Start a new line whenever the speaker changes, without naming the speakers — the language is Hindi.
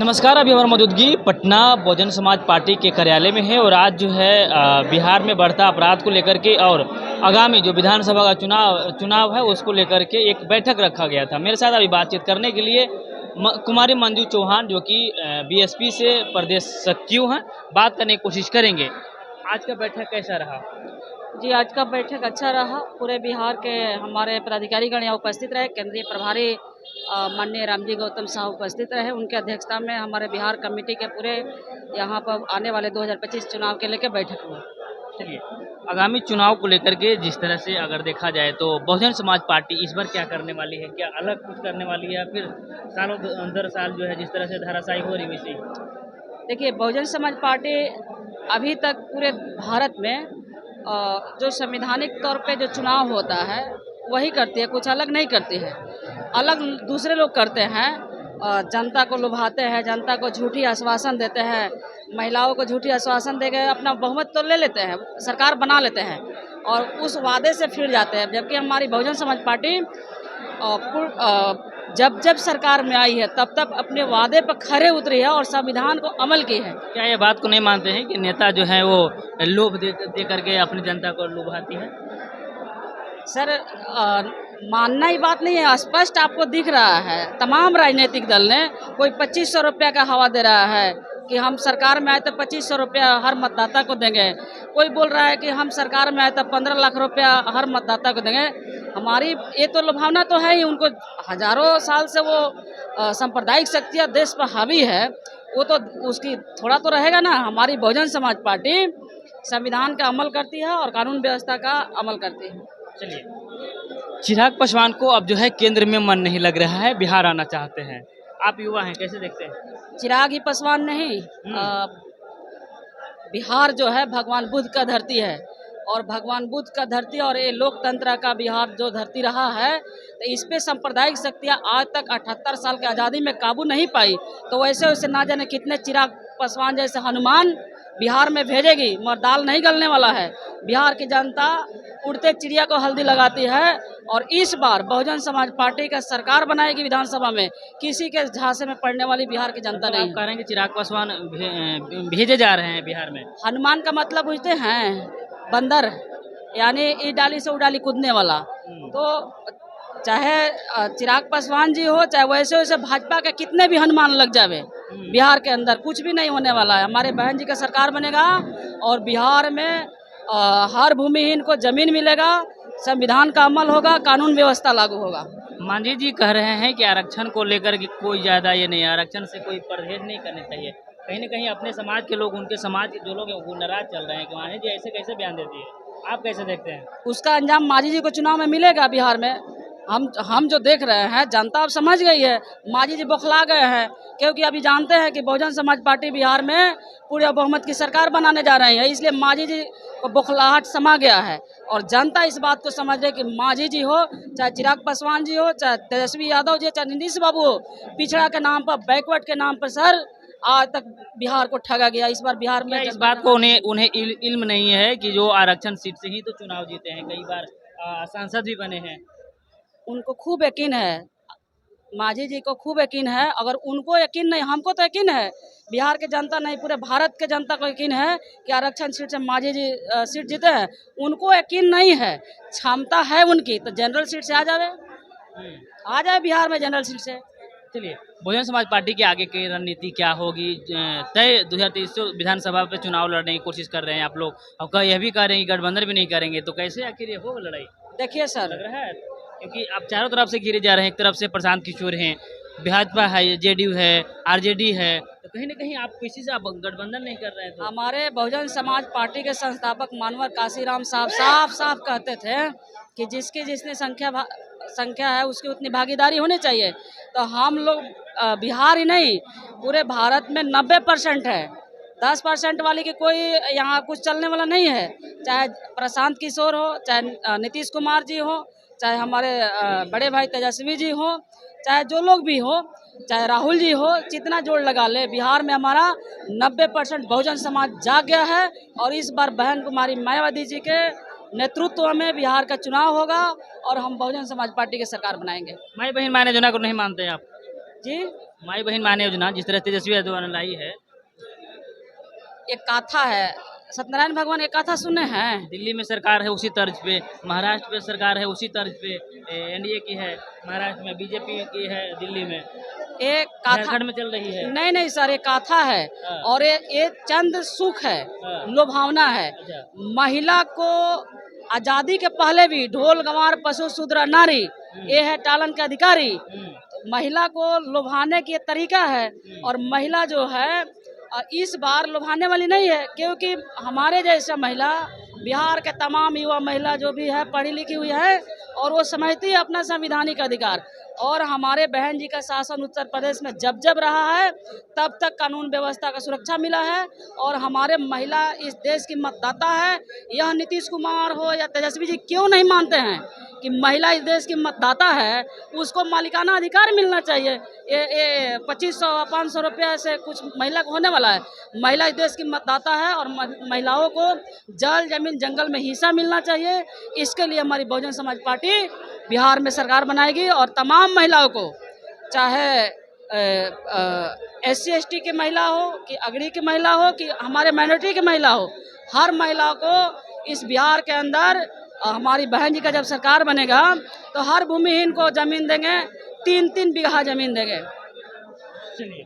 नमस्कार। अभी हमारा मौजूदगी पटना बहुजन समाज पार्टी के कार्यालय में है और आज जो है बिहार में बढ़ता अपराध को लेकर के और आगामी जो विधानसभा का चुनाव है उसको लेकर के एक बैठक रखा गया था। मेरे साथ अभी बातचीत करने के लिए कुमारी मंजू चौहान जो कि बीएसपी से प्रदेश सचिव हैं, बात करने की कोशिश करेंगे। आज का बैठक कैसा रहा?
जी, आज का बैठक अच्छा रहा। पूरे बिहार के हमारे पदाधिकारीगण यहाँ उपस्थित रहे। केंद्रीय प्रभारी माननीय रामजी गौतम साहब उपस्थित रहे। उनके अध्यक्षता में हमारे बिहार कमेटी के पूरे यहाँ पर आने वाले 2025 चुनाव के लेकर बैठक हुई।
चलिए, आगामी चुनाव को लेकर के जिस तरह से अगर देखा जाए तो बहुजन समाज पार्टी इस बार क्या करने वाली है? क्या अलग कुछ करने वाली है या फिर सालों दर साल जो है जिस तरह से धाराशायी हो रही वैसे ही?
देखिए, बहुजन समाज पार्टी अभी तक पूरे भारत में जो संवैधानिक तौर पे जो चुनाव होता है वही करती है, कुछ अलग नहीं करती है। अलग दूसरे लोग करते हैं, जनता को लुभाते हैं, जनता को झूठी आश्वासन देते हैं, महिलाओं को झूठी आश्वासन दे के अपना बहुमत तो ले लेते हैं, सरकार बना लेते हैं और उस वादे से फिर जाते हैं। जबकि हमारी बहुजन समाज पार्टी जब जब सरकार में आई है तब तब अपने वादे पर खरे उतरी है और संविधान को अमल की है।
क्या ये बात को नहीं मानते हैं कि नेता जो है वो लोभ दे करके अपनी जनता को लुभाती है?
सर, मानना ही बात नहीं है, स्पष्ट आपको दिख रहा है। तमाम राजनीतिक दल ने कोई 2500 रुपया का हवा दे रहा है कि हम सरकार में आए तो 2500 रुपया हर मतदाता को देंगे। कोई बोल रहा है कि हम सरकार में आए तो 15 लाख रुपया हर मतदाता को देंगे। हमारी ये तो लुभावना तो है ही। उनको हजारों साल से वो सांप्रदायिक शक्तियाँ देश पर हावी है, वो तो उसकी थोड़ा तो रहेगा ना। हमारी बहुजन समाज पार्टी संविधान का अमल करती है और कानून व्यवस्था का अमल करती है।
चलिए, चिराग पासवान को अब जो है केंद्र में मन नहीं लग रहा है, बिहार आना चाहते हैं। आप युवा हैं, कैसे देखते हैं?
चिराग ही पासवान नहीं, बिहार जो है भगवान बुद्ध का धरती है और भगवान बुद्ध का धरती और ये लोकतंत्र का बिहार जो धरती रहा है, तो इस पे सांप्रदायिक शक्तियाँ आज तक 78 साल की आज़ादी में काबू नहीं पाई। तो वैसे वैसे ना जाने कितने चिराग पासवान जैसे हनुमान बिहार में भेजेगी, मगर दाल नहीं गलने वाला है। बिहार की जनता उड़ते चिड़िया को हल्दी लगाती है और इस बार बहुजन समाज पार्टी का सरकार बनाएगी विधानसभा में। किसी के झांसे में पड़ने वाली बिहार की जनता नहीं
आप
है।
कह रहे हैं कि चिराग पासवान भेजे जा रहे हैं बिहार में?
हनुमान का मतलब बुझते हैं? बंदर, यानी ई डाली से उडाली कूदने वाला। तो चाहे चिराग पासवान जी हो, चाहे वैसे वैसे भाजपा के कितने भी हनुमान लग जावे, बिहार के अंदर कुछ भी नहीं होने वाला है। हमारे बहन जी का सरकार बनेगा और बिहार में हर भूमिहीन को जमीन मिलेगा, संविधान का अमल होगा, कानून व्यवस्था लागू होगा।
मांझी जी कह रहे हैं कि आरक्षण को लेकर के कोई ज़्यादा ये नहीं, आरक्षण से कोई परहेज नहीं करने चाहिए। कहीं न कहीं अपने समाज के लोग, उनके समाज के जो लोग हैं वो नाराज चल रहे हैं कि मांझी जी ऐसे कैसे बयान देती है। आप कैसे देखते हैं?
उसका अंजाम मांझी जी को चुनाव में मिलेगा बिहार में। हम जो देख रहे हैं, जनता अब समझ गई है। मांझी जी बौखला गए हैं क्योंकि अभी जानते हैं कि बहुजन समाज पार्टी बिहार में पूरे बहुमत की सरकार बनाने जा रही है, इसलिए मांझी जी को बौखलाहट समा गया है। और जनता इस बात को समझ रही कि मांझी जी हो, चाहे चिराग पासवान जी हो, चाहे तेजस्वी यादव जी, चाहे नीतीश बाबू हो, पिछड़ा के नाम पर, बैकवर्ड के नाम पर सर आज तक बिहार को ठगा गया। इस बार बिहार में
इस बात को उन्हें इल्म नहीं है कि जो आरक्षण सीट से ही तो चुनाव जीते हैं, कई बार सांसद भी बने हैं।
उनको खूब यकीन है, मांझी जी को खूब यकीन है। अगर उनको यकीन नहीं, हमको तो यकीन है, बिहार के जनता नहीं पूरे भारत के जनता को यकीन है कि आरक्षण सीट से मांझी जी सीट जीते हैं। उनको यकीन नहीं है, क्षमता है उनकी तो जनरल सीट से आ जाए बिहार में जनरल सीट से।
चलिए, बहुजन समाज पार्टी के आगे की रणनीति क्या होगी? तय 2023 विधानसभा पे चुनाव लड़ने की कोशिश कर रहे हैं आप लोग, और यह भी कह रहे हैं कि गठबंधन भी नहीं करेंगे, तो कैसे आखिर ये होगा लड़ाई?
देखिए सर,
लग रहा है क्योंकि आप चारों तरफ से घिरे जा रहे हैं। एक तरफ से प्रशांत किशोर हैं, भाजपा है, जेडीयू है, आरजेडी है, तो कहीं ना कहीं आप किसी से आप गठबंधन नहीं कर रहे हैं तो?
हमारे बहुजन समाज पार्टी के संस्थापक मानवर काशीराम साहब साफ साफ कहते थे कि जिसकी जिसने संख्या है उसकी उतनी भागीदारी होनी चाहिए। तो हम लोग बिहार ही नहीं पूरे भारत में 90% है। 10% वाली की कोई यहाँ कुछ चलने वाला नहीं है। चाहे प्रशांत किशोर हो, चाहे नीतीश कुमार जी हो, चाहे हमारे बड़े भाई तेजस्वी जी हो, चाहे जो लोग भी हो, चाहे राहुल जी हो, जितना जोड़ लगा ले, बिहार में हमारा 90% बहुजन समाज जाग गया है। और इस बार बहन कुमारी मायावती जी के नेतृत्व में बिहार का चुनाव होगा और हम बहुजन समाज पार्टी की सरकार बनाएंगे।
माई बहन मायने जना को नहीं मानते हैं आप?
जी,
माई बहन माने योजना जिस तरह तेजस्वी यादव ने लाई है,
एक गाथा है, सत्यनारायण भगवान एक गाथा सुने हैं?
दिल्ली में सरकार है उसी तर्ज पे, महाराष्ट्र पे सरकार है उसी तर्ज पे, एनडीए की है महाराष्ट्र में, बीजेपी की है दिल्ली में,
एक गाथा
झारखंड में चल रही है।
नहीं नहीं सर, एक गाथा है
हाँ।
और ये चंद सुख है,
हाँ।
लुभावना है।
अच्छा।
महिला को आजादी के पहले भी ढोल गंवार पशु शूद्र नारी ये है टालन के अधिकारी। महिला को लुभाने की ये तरीका है और महिला जो है इस बार लुभाने वाली नहीं है, क्योंकि हमारे जैसा महिला, बिहार के तमाम युवा महिला जो भी है पढ़ी लिखी हुई है और वो समझती है अपना संवैधानिक अधिकार। और हमारे बहन जी का शासन उत्तर प्रदेश में जब जब रहा है तब तक कानून व्यवस्था का सुरक्षा मिला है और हमारे महिला इस देश की मतदाता है। यह नीतीश कुमार हो या तेजस्वी जी क्यों नहीं मानते हैं कि महिला इस देश की मतदाता है, उसको मालिकाना अधिकार मिलना चाहिए। ये 2500 500 रुपया से कुछ महिला को होने वाला है। महिला इस देश की मतदाता है और महिलाओं को जल जमीन जंगल में हिस्सा मिलना चाहिए। इसके लिए हमारी बहुजन समाज पार्टी बिहार में सरकार बनाएगी और तमाम महिलाओं को, चाहे SC ST की महिला हो कि अगड़ी की महिला हो कि हमारे माइनॉरिटी की महिला हो, हर महिला को इस बिहार के अंदर हमारी बहन जी का जब सरकार बनेगा तो हर भूमिहीन को जमीन देंगे, 3-3 बीघा जमीन देंगे।
चलिए।